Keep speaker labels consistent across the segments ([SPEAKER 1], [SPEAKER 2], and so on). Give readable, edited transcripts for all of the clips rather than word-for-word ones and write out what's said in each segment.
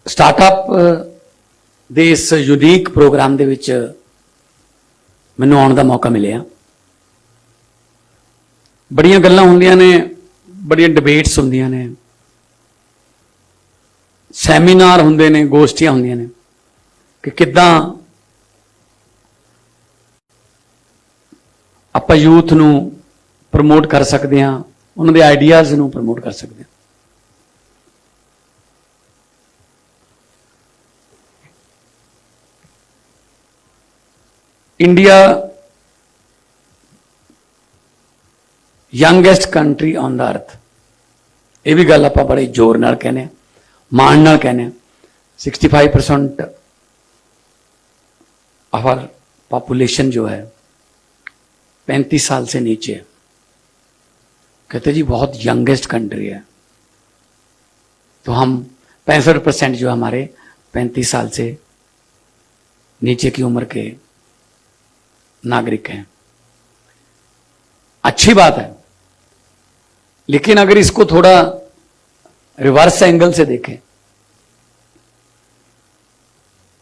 [SPEAKER 1] Startup ਦੇ ਇਸ unique programme ਦੇ ਵਿੱਚ ਮੈਨੂੰ ਆਉਣ ਦਾ ਮੌਕਾ ਮਿਲਿਆ। ਬੜੀਆਂ ਗੱਲਾਂ ਹੁੰਦੀਆਂ ਨੇ, ਬੜੀਆਂ ਡਿਬੇਟਸ ਹੁੰਦੀਆਂ ਨੇ, ਸੈਮੀਨਾਰ ਹੁੰਦੇ ਨੇ, ਗੋਸ਼ਟੀਆਂ ਹੁੰਦੀਆਂ ਨੇ ਕਿ ਕਿੱਦਾਂ ਆਪਾਂ ਯੂਥ ਨੂੰ ਪ੍ਰਮੋਟ ਕਰ ਸਕਦੇ ਹਾਂ, ਉਹਨਾਂ ਦੇ ਆਈਡੀਆਜ਼ ਨੂੰ ਪ੍ਰਮੋਟ ਕਰ ਸਕਦੇ ਹਾਂ। India youngest country on the earth, ये भी गल आप बड़े जोर नाल कहने, मान नाल कहने। 65% आवर पॉपुलेशन जो है 35 साल से नीचे है। कहते जी बहुत यंगेस्ट कंट्री है, तो हम 65% जो हमारे 35 साल से नीचे की उम्र के नागरिक हैं। अच्छी बात है, लेकिन अगर इसको थोड़ा रिवर्स एंगल से देखें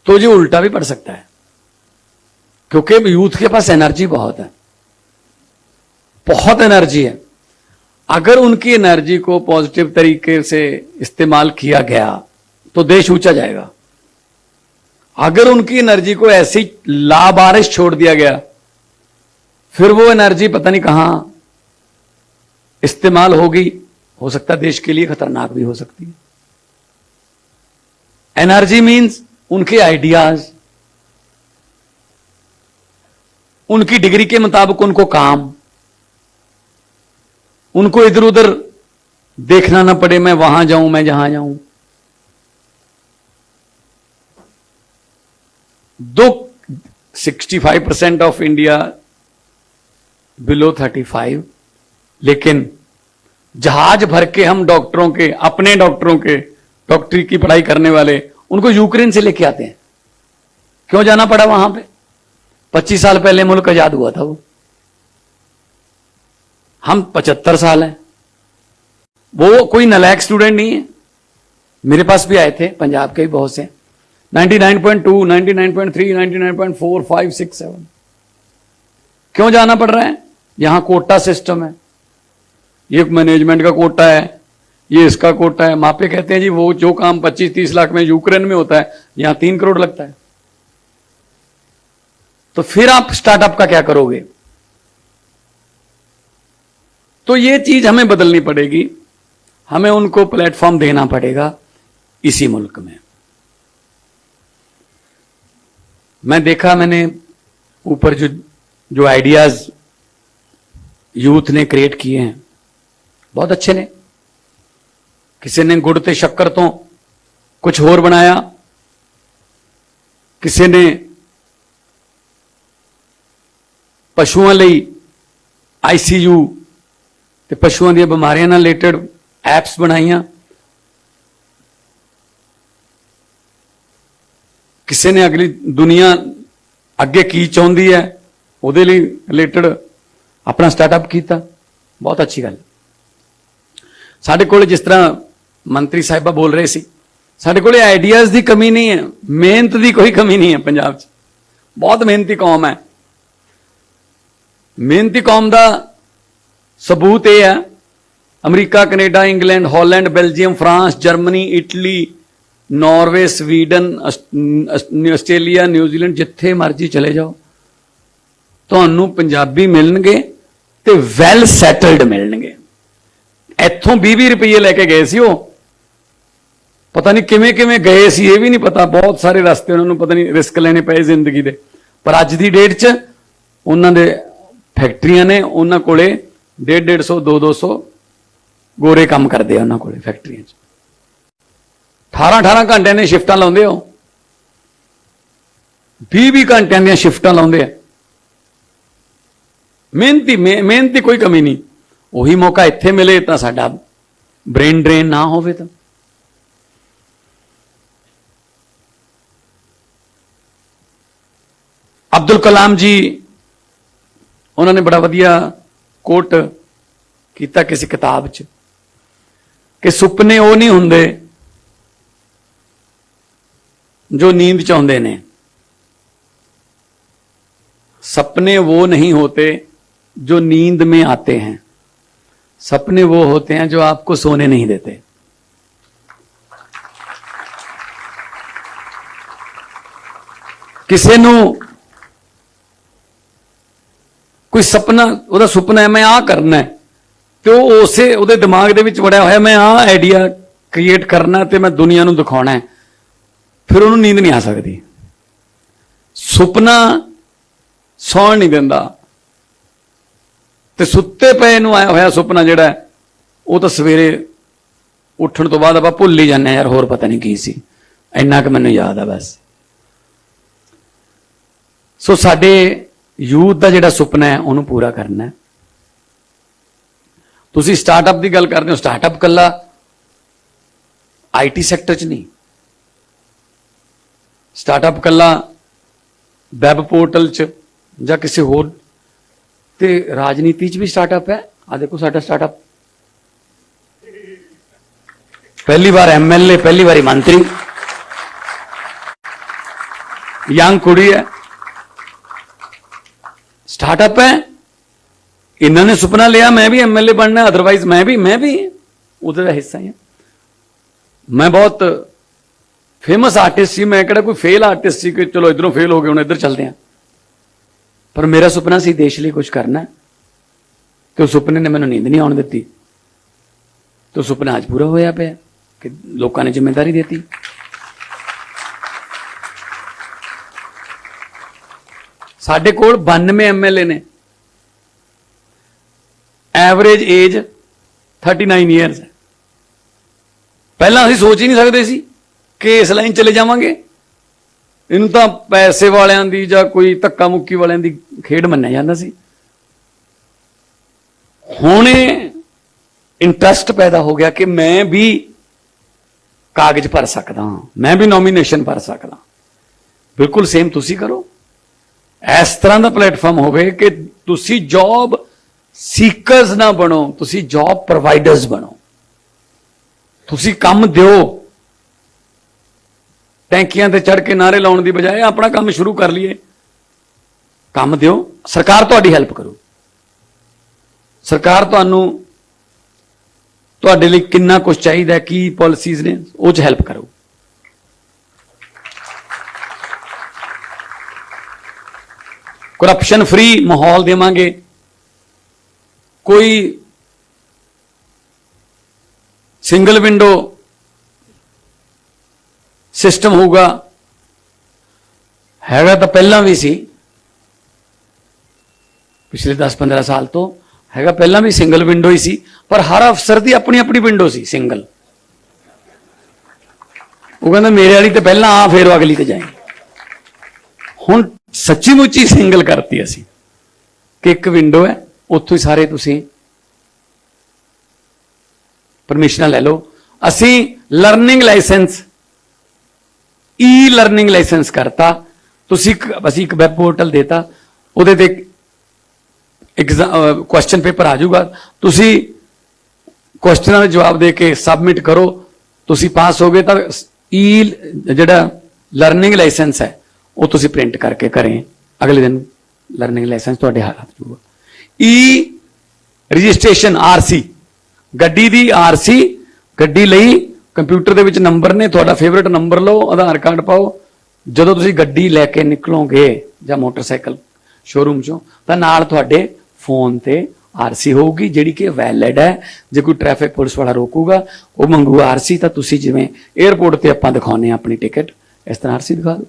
[SPEAKER 1] तो ये उल्टा भी पड़ सकता है, क्योंकि यूथ के पास एनर्जी बहुत है, बहुत एनर्जी है। अगर उनकी एनर्जी को पॉजिटिव तरीके से इस्तेमाल किया गया तो देश ऊंचा जाएगा। अगर उनकी एनर्जी को ऐसी लाबारिश छोड़ दिया गया, फिर वो एनर्जी पता नहीं कहां इस्तेमाल होगी, हो सकता है देश के लिए खतरनाक भी हो सकती है। एनर्जी मींस उनके आइडियाज, उनकी डिग्री के मुताबिक उनको काम, उनको इधर उधर देखना ना पड़े, मैं वहां जाऊं, मैं जहां जाऊं। 65% ऑफ इंडिया बिलो 35, लेकिन जहाज भर के हम डॉक्टरों के, अपने डॉक्टरों के, डॉक्टरी की पढ़ाई करने वाले, उनको यूक्रेन से लेके आते हैं। क्यों जाना पड़ा वहां पे? 25 साल पहले मुल्क आजाद हुआ था वो, हम 75 साल हैं। वो कोई नालायक स्टूडेंट नहीं है, मेरे पास भी आए थे पंजाब के भी बहुत से, 99.2, 99.3, 99.4, 5, 6, 7। क्यों जाना पड़ रहा है? यहां कोटा सिस्टम है, ये मैनेजमेंट का कोटा है, ये इसका कोटा है। मापे कहते हैं जी वो जो काम 25-30 लाख में यूक्रेन में होता है, यहां 3 करोड़ लगता है। तो फिर आप स्टार्टअप का क्या करोगे? तो ये चीज हमें बदलनी पड़ेगी, हमें उनको प्लेटफॉर्म देना पड़ेगा इसी मुल्क में। मैंने ऊपर जो आइडियाज यूथ ने क्रिएट किए हैं बहुत अच्छे ने। किसी ने गुड़ ते शक्कर तो कुछ होर बनाया, किसी ने पशुओं लई ICU ते पशुओं दी बीमारियां नाल रिलेटेड एप्स बनाईयां, किसी ने अगली दुनिया अगे की चाहती है उहदे लई रिलेटेड अपना स्टार्टअप किया। बहुत अच्छी गल। साडे कोल जिस तरह मंत्री साहिबा बोल रहे सी, साडे कोल आइडियाज की कमी नहीं है, मेहनत की कोई कमी नहीं है। पंजाब च बहुत मेहनती कौम है। मेहनती कौम का सबूत यह है, अमरीका, Canada, England, Holland, Belgium, France, Germany, Italy, Norway, Sweden, Australia, New Zealand, जिथे मर्जी चले जाओ तुहानू पंजाबी मिलणगे ते वैल सैटल्ड मिलणगे। इत्थों 20 रुपये लैके गए सी, वो पता नहीं किवें किवें गए सी, ये भी नहीं पता। बहुत सारे रास्ते उन्होंने पता नहीं रिस्क लेने पे जिंदगी दे, पर अज की डेट च उन्होंने दे फैक्ट्रियां ने, उन्होंने कोले 150-150, 200 गोरे काम करते हैं उन्होंने कोले फैक्ट्रियां च। 18 घंटे ने शिफ्टां लाउंदे हो, 20 घंटिया दी शिफ्टां लाउंदे आ। मेहनती कोई कमी नहीं। वही मौका इत्थे मिले तो साडा ब्रेन ड्रेन ना होवे। तो अब्दुल कलाम जी, उन्होंने बड़ा वधिया कोट किया किसी किताब च कि सुपने वो नहीं हुंदे जो नींद चाहते ने, सपने वो नहीं होते जो नींद में आते हैं, सपने वो होते हैं जो आपको सोने नहीं देते। किसी नू कोई सपना, ਉਹਦਾ ਸੁਪਨਾ है मैं आ करना है, तो उसे ਉਹਦੇ दिमाग ਦੇ ਵਿੱਚ ਵੜਿਆ ਹੋਇਆ मैं आ आइडिया क्रिएट करना ਤੇ मैं दुनिया ਨੂੰ ਦਿਖਾਉਣਾ है, फिर ਉਹਨੂੰ नींद नहीं आ सकती। सुपना ਸੌਣ नहीं ਦਿੰਦਾ ਤੇ ਸੁੱਤੇ ਪਏ ਨੂੰ ਆਇਆ ਹੋਇਆ ਸੁਪਨਾ ਜਿਹੜਾ ਉਹ ਤਾਂ ਸਵੇਰੇ ਉੱਠਣ ਤੋਂ ਬਾਅਦ ਆਪਾਂ ਭੁੱਲ ਹੀ ਜਾਂਦੇ ਯਾਰ ਹੋਰ ਪਤਾ ਨਹੀਂ ਕੀ ਸੀ, ਇੰਨਾ ਕਿ ਮੈਨੂੰ ਯਾਦ ਆ ਬਸ। ਸੋ ਸਾਡੇ ਯੂਥ ਦਾ ਜਿਹੜਾ ਸੁਪਨਾ ਹੈ ਉਹਨੂੰ ਪੂਰਾ ਕਰਨਾ ਹੈ। ਤੁਸੀਂ ਸਟਾਰਟਅਪ ਦੀ ਗੱਲ ਕਰਦੇ ਹੋ, ਸਟਾਰਟਅਪ ਕੱਲਾ ਆਈਟੀ ਸੈਕਟਰ 'ਚ ਨਹੀਂ, ਸਟਾਰਟਅਪ ਕੱਲਾ ਵੈਬ ਪੋਰਟਲ 'ਚ ਜਾਂ ਕਿਸੇ ਹੋਰ, ਤੇ ਰਾਜਨੀਤੀ 'ਚ ਵੀ ਸਟਾਰਟਅਪ ਹੈ। ਆ ਦੇਖੋ ਸਾਡਾ ਸਟਾਰਟਅਪ, ਪਹਿਲੀ ਵਾਰ ਐਮਐਲਏ, ਪਹਿਲੀ ਵਾਰੀ ਮੰਤਰੀ, ਯੰਗ ਕੁੜੀ ਹੈ, स्टार्टअप है। इन्होंने सुपना लिया मैं भी एमएलए बनना, अदरवाइज मैं भी उधर हिस्सा ही। मैं बहुत फेमस आर्टिस्ट सी, मैं कहड़ा कोई फेल आर्टिस्ट सी कि चलो इधरों फेल हो गए हुण इधर चलते हैं, पर मेरा सुपना सी देश लिए कुछ करना है, तो सुपने ने मैंने नींद नहीं आने दी, तो सुपना आज पूरा होया पे कि लोगों ने जिम्मेदारी देती। साढ़े कोल 92 एमएलए ने, एवरेज एज 39 ईयर्स है। पहला असीं सोच ही नहीं सकते सी कि इस लाइन चले जावांगे, इनू तां पैसे वालियां दी जां कोई धक्का मुक्की वालियां दी खेड मन्निया जांदा सी। हुण इंटरस्ट पैदा हो गया कि मैं भी कागज भर सकदा, मैं भी नॉमीनेशन भर सकदा। बिल्कुल सेम तुसीं करो, इस तरह का प्लेटफॉर्म होवे कि तुसी जॉब सीकर्स ना बनो, तुसी जॉब प्रोवाइडर्स बनो। तुसी काम दिओ, टैंकियां ते चढ़ के नारे लाउण दी बजाय अपना काम शुरू कर लीए। काम दिओ, सरकार तुहाडी हेल्प करू, सरकार तुहानू तुहाडे लई किन्ना कुछ चाहिदा, की पॉलिसीज ने उह च हेल्प करो। करप्शन फ्री माहौल देवांगे, कोई सिंगल विंडो सिस्टम होगा, हैगा तो पहला भी सी, पिछले 10-15 साल तो हैगा, पहला भी सिंगल विंडो ही सी, पर हर अफसर की अपनी अपनी विंडो सी सिंगल। वो कहता मेरे वाली तो पहला आ फिर अगली तो जाए। हुण सच्ची मुच्ची सिंगल करती असी कि एक विंडो है, उत्थों ही सारे तुसी परमिशन ले लो। असी learning licence, e learning licence करता, तुसी असी एक वैब पोर्टल देता, उहदे ते एग्जाम क्वेश्चन पेपर आ जाऊगा, तुसी क्वेश्चन का जवाब दे के सबमिट करो, तुसी पास हो गए तो ई जिहड़ा लर्निंग लाइसेंस है वो तुसी प्रिंट करके करें, अगले दिन लर्निंग लाइसेंस तुहाडे हाथ जूगा। ई रजिस्ट्रेशन आरसी, गड्डी दी आरसी, गड्डी लई कंप्यूटर दे विच नंबर ने, तुहाडा फेवरेट नंबर लो, आधार कार्ड पाओ, जदों तुसी गड्डी लैके निकलोगे जां मोटरसाइकिल शोरूम चों तां नाल तुहाडे फोन ते आरसी होगी जिहड़ी कि वैलिड है। जे कोई ट्रैफिक पुलिस वाला रोकूगा वो मंगूगा आरसी, तां तुसी जिवें एयरपोर्ट ते आपां दिखाउने अपनी टिकट, इस तरह आरसी दिखा दो।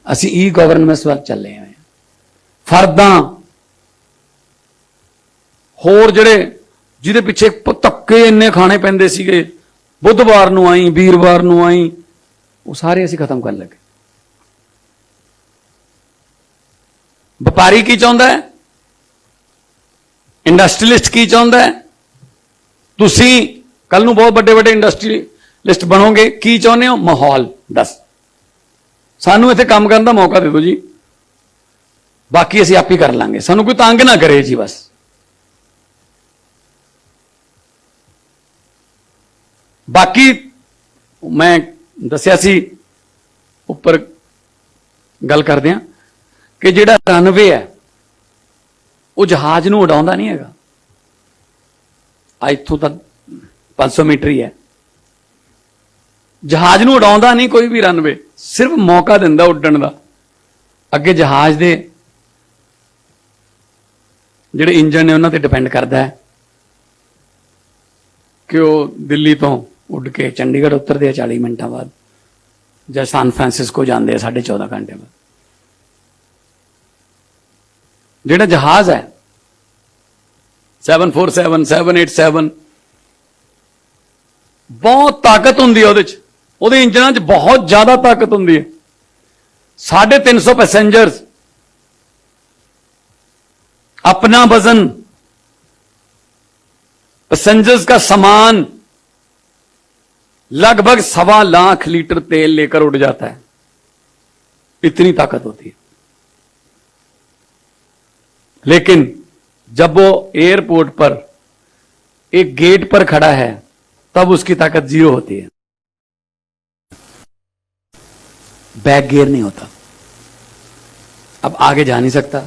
[SPEAKER 1] असी ई गवर्नेंस वाल चले हुए हैं। फर्दां होर जिहड़े जिहदे पिछे धक्के इन्ने खाने पैंदे सीगे, बुधवार नूं आई, वीरवार नूं आई, वो सारे असी खत्म कर लगे। व्यापारी की चाहुंदा है, इंडस्ट्रीलिस्ट की चाहुंदा है, तुसी कल नूं बहुत बड़े बड़े इंडस्ट्रीलिस्ट बनोगे, की चाहुंदे हो? माहौल दस सानू इत्थे काम करने का मौका दे दो जी, बाकी असीं आप ही कर लांगे, सानू कोई तंग ना करे जी। बस बाकी मैं दसिया सी ਉੱਪਰ ਗੱਲ ਕਰਦੇ ਹਾਂ ਕਿ ਜਿਹੜਾ ਰਨਵੇ ਹੈ ਉਹ ਜਹਾਜ਼ ਨੂੰ ਉਡਾਉਂਦਾ ਨਹੀਂ ਹੈਗਾ। ਇੱਥੋਂ ਤੱਕ 500 ਮੀਟਰ ਹੀ ਹੈ। ਜਹਾਜ਼ ਨੂੰ ਉਡਾਉਂਦਾ ਨਹੀਂ ਕੋਈ ਵੀ ਰਨਵੇ, ਸਿਰਫ ਮੌਕਾ ਦਿੰਦਾ ਉੱਡਣ ਦਾ। ਅੱਗੇ ਜਹਾਜ਼ ਦੇ ਜਿਹੜੇ ਇੰਜਨ ਨੇ ਉਹਨਾਂ ਤੇ ਡਿਪੈਂਡ ਕਰਦਾ ਹੈ ਕਿ ਉਹ ਦਿੱਲੀ ਤੋਂ ਉੱਡ ਕੇ ਚੰਡੀਗੜ੍ਹ ਉਤਰਦੇ ਆ 40 ਮਿੰਟਾਂ ਬਾਅਦ, ਜਾਂ ਸੈਨ ਫਰਾਂਸਿਸਕੋ ਜਾਂਦੇ ਆ 14.5 ਘੰਟੇ ਬਾਅਦ। ਜਿਹੜਾ ਜਹਾਜ਼ ਹੈ 747 787 ਬਹੁਤ ਤਾਕਤ ਹੁੰਦੀ ਹੈ ਉਹਦੇ ਚ, ਉਹਦੇ ਇੰਜਨਾਂ 'ਚ ਬਹੁਤ ਜ਼ਿਆਦਾ ਤਾਕਤ ਹੁੰਦੀ ਹੈ। 350 पैसेंजर्स, अपना वजन, पैसेंजर्स का सामान, लगभग 1.25 लाख लीटर तेल लेकर उड़ जाता है। इतनी ताकत होती है। लेकिन जब वो एयरपोर्ट पर एक गेट पर खड़ा है तब उसकी ताकत 0 होती है। बैक गियर नहीं होता, अब आगे जा नहीं सकता,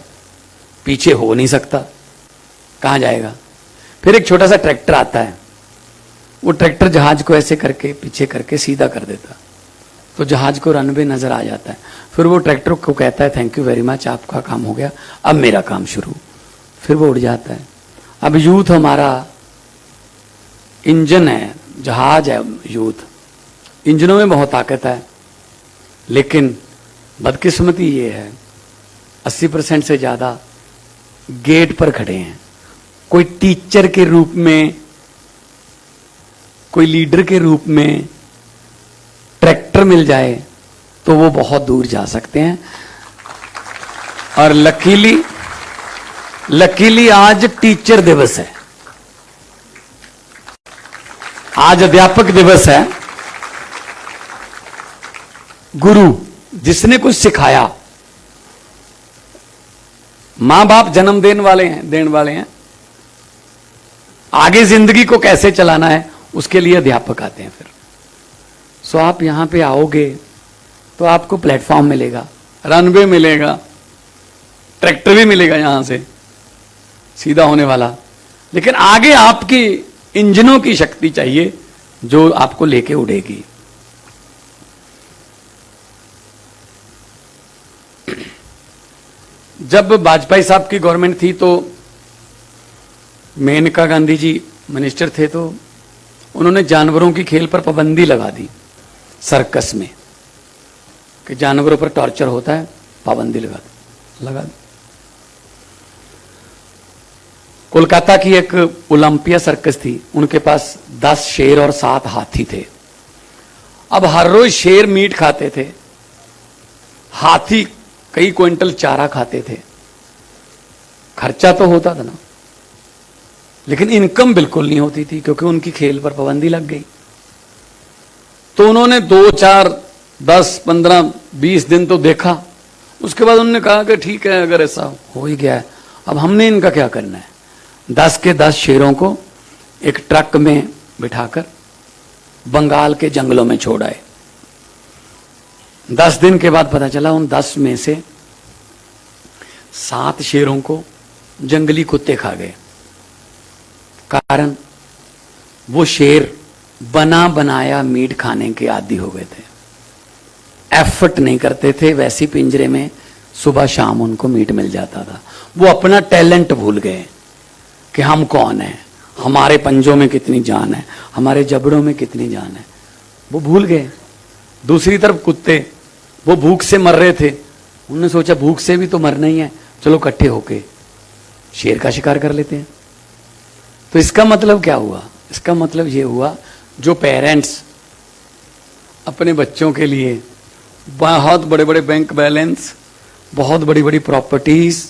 [SPEAKER 1] पीछे हो नहीं सकता, कहां जाएगा। फिर एक छोटा सा ट्रैक्टर आता है, वो ट्रैक्टर जहाज को ऐसे करके पीछे करके सीधा कर देता, तो जहाज को रनवे नजर आ जाता है। फिर वो ट्रैक्टर को कहता है थैंक यू वेरी मच, आपका काम हो गया, अब मेरा काम शुरू। फिर वो उड़ जाता है। अब यूथ हमारा इंजन है, जहाज है यूथ, इंजनों में बहुत ताकत है। लेकिन बदकिस्मती ये है 80% से ज्यादा गेट पर खड़े हैं। कोई टीचर के रूप में, कोई लीडर के रूप में ट्रैक्टर मिल जाए तो वो बहुत दूर जा सकते हैं। और लकीली आज टीचर दिवस है, आज अध्यापक दिवस है। गुरु जिसने कुछ सिखाया, मां बाप जन्म देने वाले हैं, आगे जिंदगी को कैसे चलाना है उसके लिए अध्यापक आते हैं। फिर सो आप यहां पे आओगे तो आपको प्लेटफॉर्म मिलेगा, रनवे मिलेगा, ट्रैक्टर भी मिलेगा यहां से सीधा होने वाला। लेकिन आगे आपकी इंजनों की शक्ति चाहिए जो आपको लेके उड़ेगी। जब वाजपेयी साहब की गवर्नमेंट थी तो मेनका गांधी जी मिनिस्टर थे, तो उन्होंने जानवरों की खेल पर पाबंदी लगा दी सर्कस में, कि जानवरों पर टॉर्चर होता है, पाबंदी लगा दी। कोलकाता की एक ओलंपिया सर्कस थी, उनके पास 10 शेर और 7 हाथी थे। अब हर रोज शेर मीट खाते थे, हाथी कई क्विंटल चारा खाते थे। खर्चा तो होता था ना, लेकिन इनकम बिल्कुल नहीं होती थी क्योंकि उनकी खेल पर पाबंदी लग गई। तो उन्होंने 2, 4, 10, 15, 20 दिन तो देखा। उसके बाद उन्होंने कहा कि ठीक है, अगर ऐसा हो ही गया है, अब हमने इनका क्या करना है। 10 के 10 शेरों को एक ट्रक में बिठाकर बंगाल के जंगलों में छोड़ आए। 10 दिन के बाद पता चला उन 10 में से 7 शेरों को जंगली कुत्ते खा गए। कारण वो शेर बना बनाया मीट खाने के आदी हो गए थे, एफर्ट नहीं करते थे। वैसी पिंजरे में सुबह शाम उनको मीट मिल जाता था। वो अपना टैलेंट भूल गए कि हम कौन हैं, हमारे पंजों में कितनी जान है, हमारे जबड़ों में कितनी जान है, वो भूल गए। दूसरी तरफ कुत्ते, वो भूख से मर रहे थे, उन्होंने सोचा भूख से भी तो मरना ही है, चलो इकट्ठे होके शेर का शिकार कर लेते हैं। तो इसका मतलब क्या हुआ? इसका मतलब ये हुआ, जो पेरेंट्स अपने बच्चों के लिए बहुत बड़े बड़े बैंक बैलेंस, बहुत बड़ी बड़ी प्रॉपर्टीज,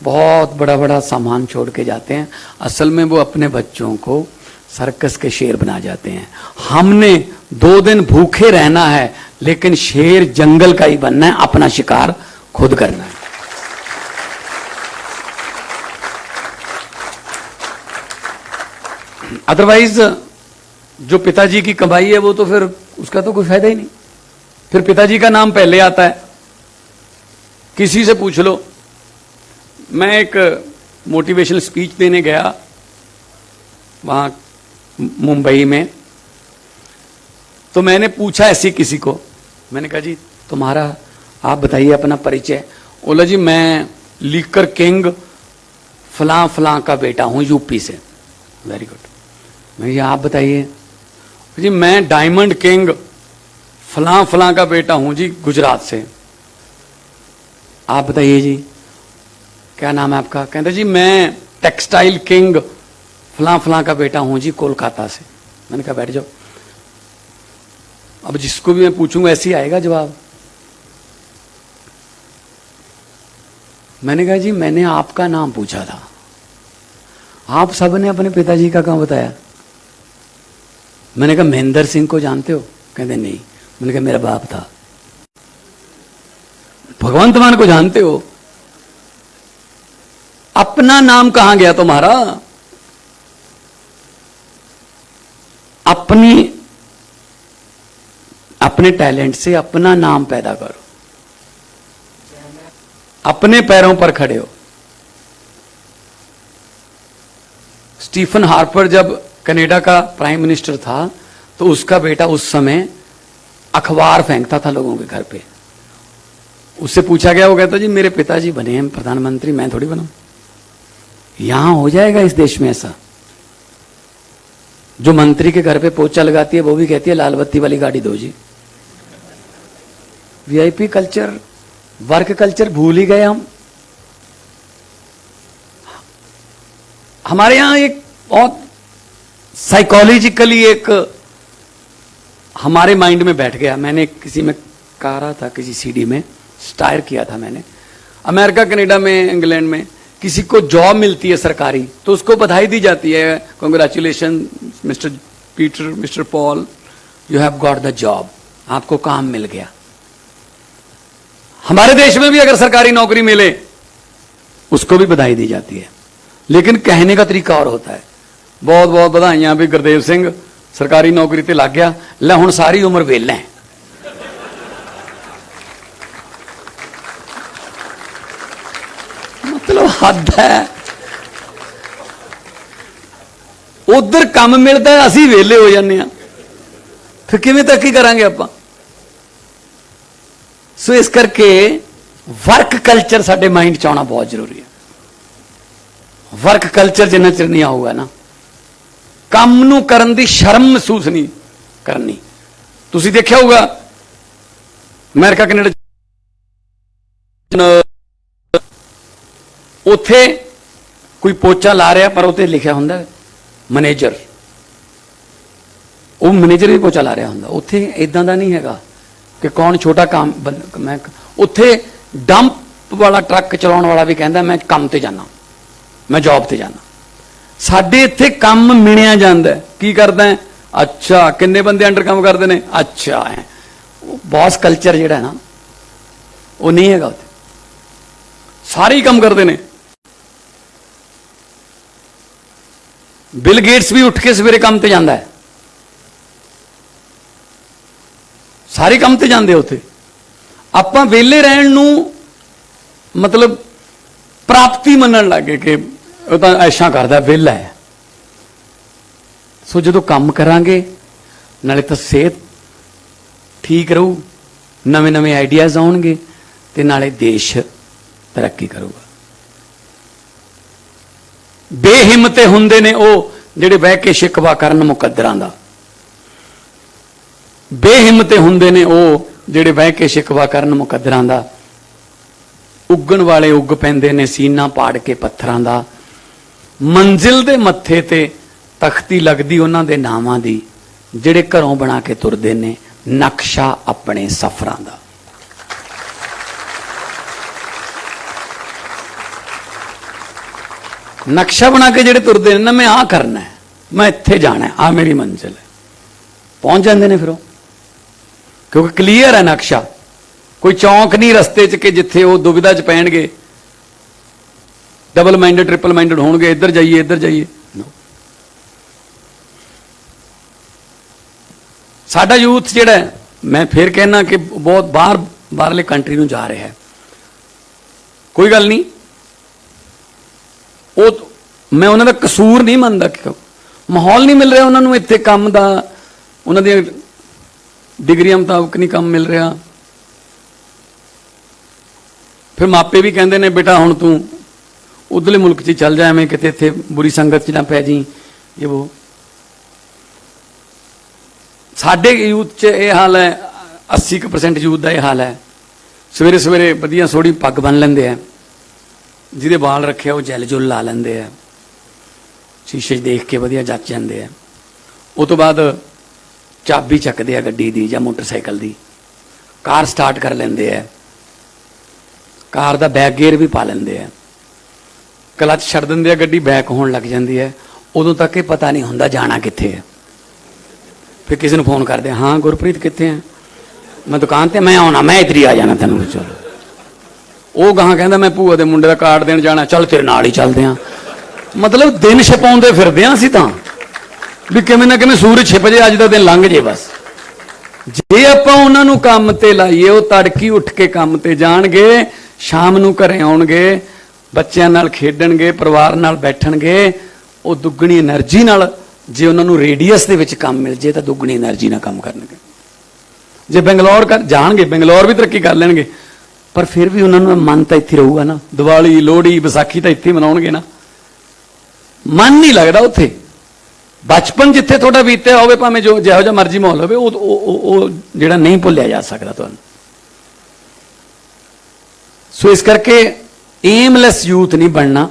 [SPEAKER 1] बहुत बड़ा बड़ा सामान छोड़ के जाते हैं, असल में वो अपने बच्चों को सर्कस के शेर बना जाते हैं। हमने 2 दिन भूखे रहना है, लेकिन शेर जंगल का ही बनना है, अपना शिकार खुद करना है। अदरवाइज जो पिताजी की कमाई है वो तो फिर उसका तो कोई फायदा ही नहीं। फिर पिताजी का नाम पहले आता है। किसी से पूछ लो। मैं एक मोटिवेशनल स्पीच देने गया वहां मुंबई में, तो मैंने पूछा ऐसी किसी को, मैंने कहा जी तुम्हारा, आप बताइए अपना परिचय। बोला जी मैं लीकर किंग फलां फलां का बेटा हूं यूपी से। Very good. मैं जी आप बताइए। जी मैं डायमंड किंग फलां फलां का बेटा हूं जी गुजरात से। आप बताइए जी क्या नाम है आपका। कहते जी मैं टेक्सटाइल किंग फलां फलां का बेटा हूं जी कोलकाता से। मैंने कहा बैठ जाओ। अब जिसको भी मैं पूछूंगा ऐसे ही आएगा जवाब। मैंने कहा जी मैंने आपका नाम पूछा था, आप सबने अपने पिताजी का कहां बताया। मैंने कहा महेंद्र सिंह को जानते हो। कहते नहीं। मैंने कहा मेरा बाप था। भगवंत मान को जानते हो। अपना नाम कहां गया तुम्हारा। अपने टैलेंट से अपना नाम पैदा करो, अपने पैरों पर खड़े हो। स्टीफन हार्पर जब कनाडा का प्राइम मिनिस्टर था तो उसका बेटा उस समय अखबार फेंकता था लोगों के घर पे। उससे पूछा गया, वो कहता जी मेरे पिताजी बने हैं प्रधानमंत्री, मैं थोड़ी बनाऊं। यहां हो जाएगा इस देश में ऐसा। जो मंत्री के घर पे पोछा लगाती है वो भी कहती है लाल बत्ती वाली गाड़ी दो जी। वीआईपी कल्चर, वर्क कल्चर भूल ही गए हम। हमारे यहां एक बहुत साइकोलॉजिकली एक हमारे माइंड में बैठ गया। मैंने किसी में कहा रहा था, किसी सीडी में स्टायर किया था मैंने। अमेरिका कनाडा में इंग्लैंड में किसी को जॉब मिलती है सरकारी तो उसको बधाई दी जाती है, congratulation mister Peter, mister Paul, you have got the job, आपको काम मिल गया। हमारे देश में भी अगर सरकारी नौकरी मिले उसको भी बधाई दी जाती है, लेकिन कहने का तरीका और होता है। बहुत बहुत बधाइयां भी गुरदेव सिंह सरकारी नौकरी ते लग गया, ले हुण सारी उम्र वेला है। मतलब हद है। उधर काम मिलता है, असी वेले हो जाने, फिर किवें तरक्की करांगे आपां। सो इस करके वर्क कल्चर साडे माइंड च आना बहुत जरूरी है। वर्क कल्चर जिन्ना चिर नहीं आऊगा ना, काम नूं करन दी शर्म महसूस नहीं करनी। तुसीं देखिया होगा अमेरिका कनाडा उत्थे कोई पोचा ला रहा पर उत्ते लिखिया हुंदा मैनेजर, वो मैनेजर भी पोचा ला रहा हुंदा। उत्थे इदां दा नहीं हैगा कि कौन छोटा काम। मैं उत्थे डंप वाला ट्रक चलाउण वाला भी कहंदा मैं काम ते जाना, मैं जॉब ते जाना। साडे इत्थे काम मिणिया जांदा है। की करदा है, अच्छा किन्ने बंदे अंडर काम करदे ने, अच्छा है। बॉस कल्चर जिहड़ा है ना वो नहीं हैगा उत्थे, सारे ही काम करदे ने। बिल गेट्स भी उठ के सवेरे काम ते जांदा है, सारे काम ते जांदे उत्थे। आपां वेले रहण नूं मतलब प्राप्ति मनण लग गए कि वो तो ऐशा करदा वेला है। सो जो काम करांगे नाले तो सेहत ठीक रहू, नवे नवे आइडियाज आउणगे ते नाले देश तरक्की करूगा। बेहिम्मते हुंदे ने वो जिहड़े बह के शिकवा करन मुकद्दरां दा। बेहिम्मते हुंदे ने वो जिहड़े बह के शिकवा करन मुकद्दरां दा। उगण वाले उग पैंदे ने सीना पाड़ के पत्थरां दा। मंजिल दे मत्थे ते तख्ती लगदी उन्हां दे नावां दी, जिहड़े घरों बना के तुरदे ने नक्शा अपने सफरां दा। नक्शा बना के जिहड़े तुरदे ने ना, मैं आ करना है, मैं इत्थे जाना है, आ मेरी मंजिल है, पहुंच जाते हैं फिर वो, क्योंकि क्लीयर है नक्शा। कोई चौंक नहीं रस्ते च कि जिथे वो दुविधा च पैणगे, डबल माइंडेड ट्रिपल माइंडेड होणगे, इधर जाइए इधर जाइए। साडा यूथ जिहड़ा मैं फिर कहना कि बहुत बाहरले कंट्री ਨੂੰ ਜਾ ਰਿਹਾ है, कोई गल नहीं। ਉਹ मैं ਉਹਨਾਂ ਦਾ ਕਸੂਰ नहीं ਮੰਨਦਾ कि माहौल नहीं मिल रहा उन्होंने इत्थे काम का, उन्होंने डिग्रियां मुताबिक नहीं काम मिल रहा। फिर मापे भी कहते हैं बेटा हुण तू उधरले मुल्क च चल जा, एवें किते इत्थे बुरी संगत च ना पै जी, ये वो। साडे यूथ च ये हाल है, 80% यूथ का यह हाल है। सवेरे सवेरे वधिया सोहनी पग बन लेंदे है, जिहदे बाल रखे वो जैल जुल ला लेंदे है, शीशे देख के वधिया जच जाते हैं। उस तो बाद चाबी चकते हैं गड्डी दी या मोटरसाइकिल दी, कार स्टार्ट कर लेंदे है, कार का बैक गेयर भी पा लेंदे है, क्लच छड़ देंदे है, गड्डी बैक होने लग जाती है। उदों तक ये पता नहीं होंदा जाना कित्थे है। फिर किसी ने फोन करते, हाँ गुरप्रीत कित्थे है, मैं दुकान ते, मैं आना, मैं इधर ही आ जाना तेनों। चलो वो गां कहता मैं भूआ के मुंडे का कार्ड देन जाना, चल तेरे नाल ही चलते हैं। मतलब दिन छपाउंदे फिरदे हां असीं तां भी किवें ना किवें सूरज छिप जे, अज दा दिन लंघ जे बस। जे आपां उन्हां नूं काम ते लाईए, वो तड़की उठ के काम ते जाणगे, शाम नूं घरे आउणगे, बच्चों नाल खेडणगे, परिवार नाल बैठणगे, वो दुगनी एनर्जी नाल। जे उन्हां नूं रेਡੀਅਸ दे विच काम मिल जे तां दुगनी एनर्जी नाल काम करनगे। जे बेंगलौर कर जाणगे, बेंगलौर भी तरक्की कर लैणगे, पर फिर भी उन्होंने मन तो इत्थे रहूगा ना। दिवाली लोहड़ी विसाखी तो इत्थे मनाउणगे ना, मन नहीं लगता उत्थे। बचपन जिथे थोड़ा बीतया होवे, भावें जो जिहो जिहा मर्जी माहौल होवे, वो जिहड़ा नहीं भुल्लिया जा सकता तुहानूं। सो इस करके एमलैस यूथ नहीं बनना।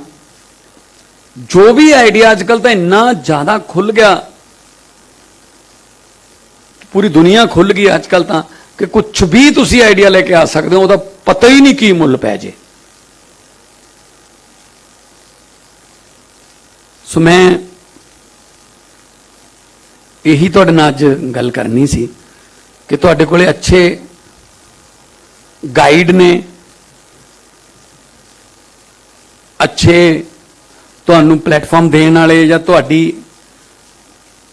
[SPEAKER 1] जो भी आइडिया अजकल तो इन्ना ज्यादा खुल गया, पूरी दुनिया खुल गई अजकल तो, कि कुछ भी तुसी आइडिया लेके आ सकते हो, ਉਹਦਾ पता ही नहीं की मुल पै जे। सो मैं यही तुहाडे नाल अज गल करनी सी कि तुहाडे कोले अच्छे गाइड ने, अच्छे तुहानूं प्लेटफॉर्म देण वाले, या तुहाडी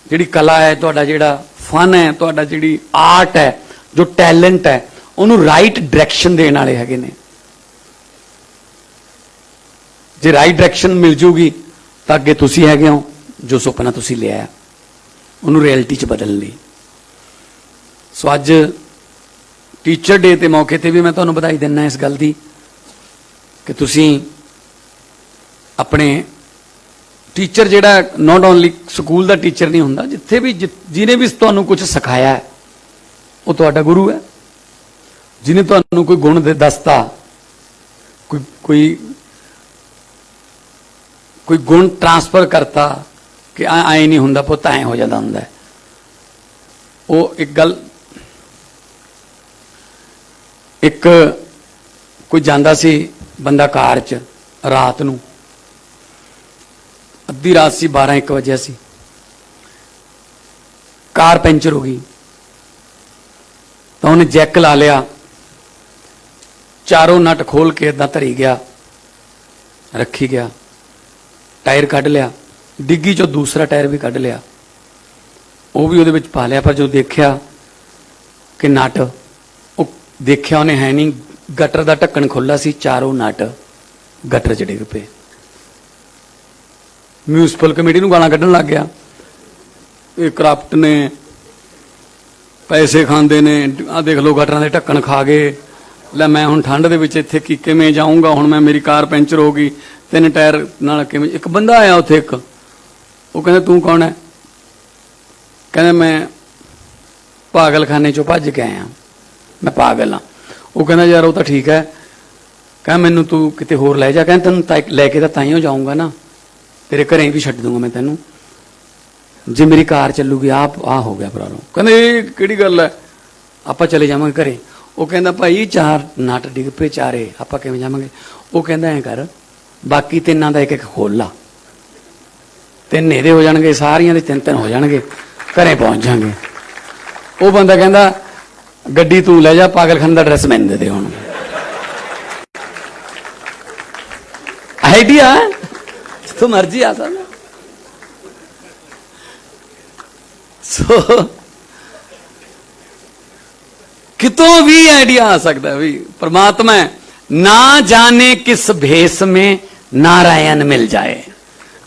[SPEAKER 1] जिहड़ी कला है, तुहाडा जिहड़ा फन है, तुहाडा जिहड़ी आर्ट है, जो टैलेंट है, उन्होंने राइट डायरैक्शन देने वाले हैगे ने। जे राइट डायरैक्शन मिल जूगी तो अगे तुसी हैगे हो, जो सुपना तुसी लिया उन्होंने रियलिटी च बदलने लई। सो अज टीचर डे के मौके पर भी मैं तुहानूं बधाई दिना इस गल की कि तुसी अपने टीचर जिहड़ा नॉट ओनली स्कूल का टीचर नहीं हुंदा, जिथे भी जिन्हें भी तुहानूं कुछ सिखाया है वो तुहाडा गुरु है। जिन्हें तुहानूं कोई गुण दसता, कोई गुण ट्रांसफर करता कि आए नहीं हुंदा पुत्त, ऐ हो जाता हुंदा। वो एक गल, एक कोई जांदा सी बंदा कार च रात नूं, अद्धी रात सी, 12-1 बजे सी, कार पैंचर हो गई। तो उन्हें जैक ला लिया, चारों नट खोल के इदा धरी गया, रखी गया, टायर कढ़ लिया, डिग्गी चो दूसरा टायर भी कढ़ लिया, वो भी वो पा लिया। पर जो देखा कि नट, वो देखा उन्हें है नहीं, गटर का ढक्कन खुला सी, चारों नट गटर च डिग पे। म्यूनसिपल कमेटी नूं गालां कढ़न लग गया, ये करप्ट ने, पैसे खांदे ने, आ देख लो गटरां दे ढक्कन खा गए, लै मैं हुण ठंड दे विच इत्थे किवें जाऊँगा, हुण मैं मेरी कार पैंचर हो गई, 3 टायर नाल किवें। एक बंदा आया उत्थे, एक वो कहंदा तू कौन है, कहंदा मैं पागलखाने चों भज के आया, मैं पागल हाँ। वो कहंदा यार वो तो ठीक है, कह मैनूं तू किते होर लै जा, कहंदा तैनूं लैके तां ताईं जाऊँगा ना, तेरे घरें भी छड्ड दूंगा मैं तैनूं, जे मेरी कार चलूगी। आप आ हो गया प्रॉब्लम। कहंदे ये किहड़ी गल है, आपां चले जावांगे घरे। वो कहंदा भाई 4 नट डिग पे, चारे आपां किवें जावांगे। वो कहंदा ऐ कर, बाकी 3 दा एक खोल ला, 3 ਇਹਦੇ हो जाणगे, सारियां दे 3-3 हो जाणगे, घरे पहुंच जाएंगे। वो बंदा कहंदा गड्डी तू लै जा, पागलखाने दा एड्रैस मैनूं दे दे हुण। आइडिया जिथों मर्जी आ सकदा। सो कितों भी आइडिया आ सकता है भी परमात्मा है। ना जाने किस भेस में नारायण मिल जाए,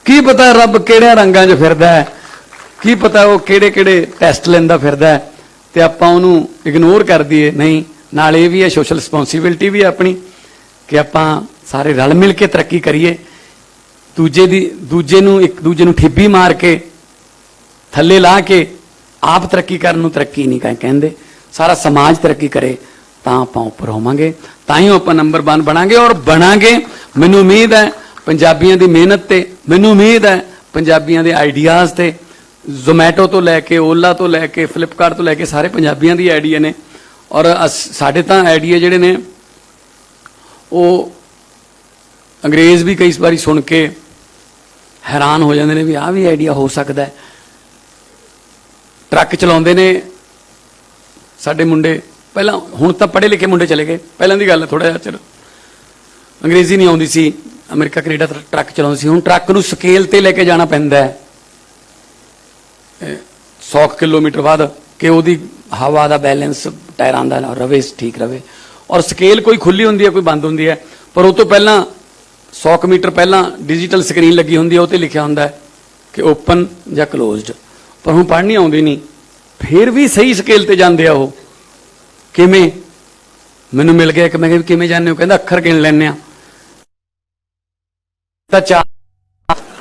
[SPEAKER 1] की पता रब किहड़े रंगां 'च फिरदा है, की पता वो किहड़े किहड़े टैसट लैंदा फिरदा है ते आपां उहनूं इग्नोर कर दईए। नहीं, नाल इह भी है, सोशल रिस्पोंसिबिलिटी भी है अपनी कि आपां सारे रल मिल के तरक्की करिए। दूजे नूं एक दूजे नूं ठिब्बी मार के थल्ले ला के आप तरक्की करन नूं तरक्की नहीं कहंदे। सारा समाज तरक्की करे तां आपां उपर होवांगे, तां ही आपां नंबर 1 बनांगे और बनांगे। मैनूं उम्मीद है पंजाबियों की मेहनत ते, मैनूं उम्मीद है पंजाबियों के आइडियाज़ ते, जोमैटो तो लैके ओला तो लैके फ्लिपकार्ट तो लैके सारे पंजाबियों की आइडिया ने। और साढ़े तो आइडिया जिहड़े ने वो अंग्रेज़ भी कई बारी सुन के हैरान हो जाते हैं भी आ भी आइडिया हो सकता है। ट्रक चलाते ने साडे मुंडे, पहला हुण तां पढ़े लिखे मुंडे चले गए, पहलां दी गल है, थोड़ा जिहा चिर अंग्रेज़ी नहीं आउंदी सी, अमेरिका कनेडा ट्रक चलाउंदे सी। हुण ट्रक नूं स्केल ते लैके जाना पैंदा है 100 किलोमीटर बाद कि उहदी हवा का बैलेंस टायरां दा रवे, ठीक रवे। और स्केल कोई खुली हुंदी है कोई बंद हुंदी है, पर उस तो पहलां 100 मीटर पहलां डिजिटल स्क्रीन लगी हुंदी है, उत्ते लिखिया हुंदा है कि ओपन या क्लोज्ड। पर हुण पढ़नी आउंदी नहीं, फिर भी सही स्केल ते जांदे आ ओह। किवें? मैनूं मिल गया कि मैं किहा किवें जाणदे हो, कहंदा अखर गिण लैंदे आ तां 4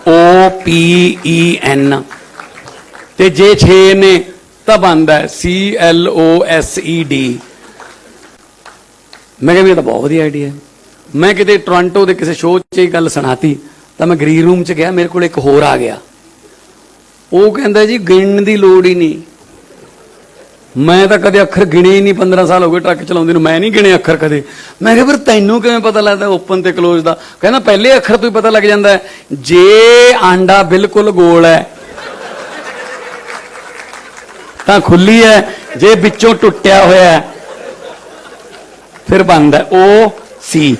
[SPEAKER 1] OPEN ते जे 6 ने तां बनदा है CLOSED। मैं कहा भी ये तो बहुत वधिया आइडिया है। मैं किते टोरंटो के किसी शो च गल सुनाती तो मैं ग्रीन रूम च गया, मेरे को एक होर आ गया, वो कहता जी गिणन की लोड़ ही नहीं। मैं तो कदे अखर गिणे ही नहीं, 15 साल हो गए ट्रक चलाउंदे नूं, मैं नहीं गिणे अखर कदे। मैं कहा फिर तैनूं किवें पता लगदा ओपन ते क्लोज दा? कहना पहले अखर तो ही पता लग जाता है, जे आंडा बिल्कुल गोल है तां खुली है, जे विचों टुटिया होया है फिर बंद है OC।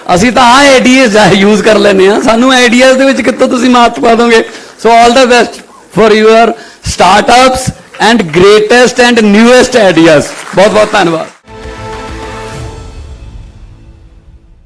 [SPEAKER 1] असी तो आ आइडियाज यूज कर लेने, सानू आइडियाज दे विच कित्तों तुसीं मात पा दोगे। So all the best for your startups and greatest and newest ideas. बहुत बहुत धन्यवाद।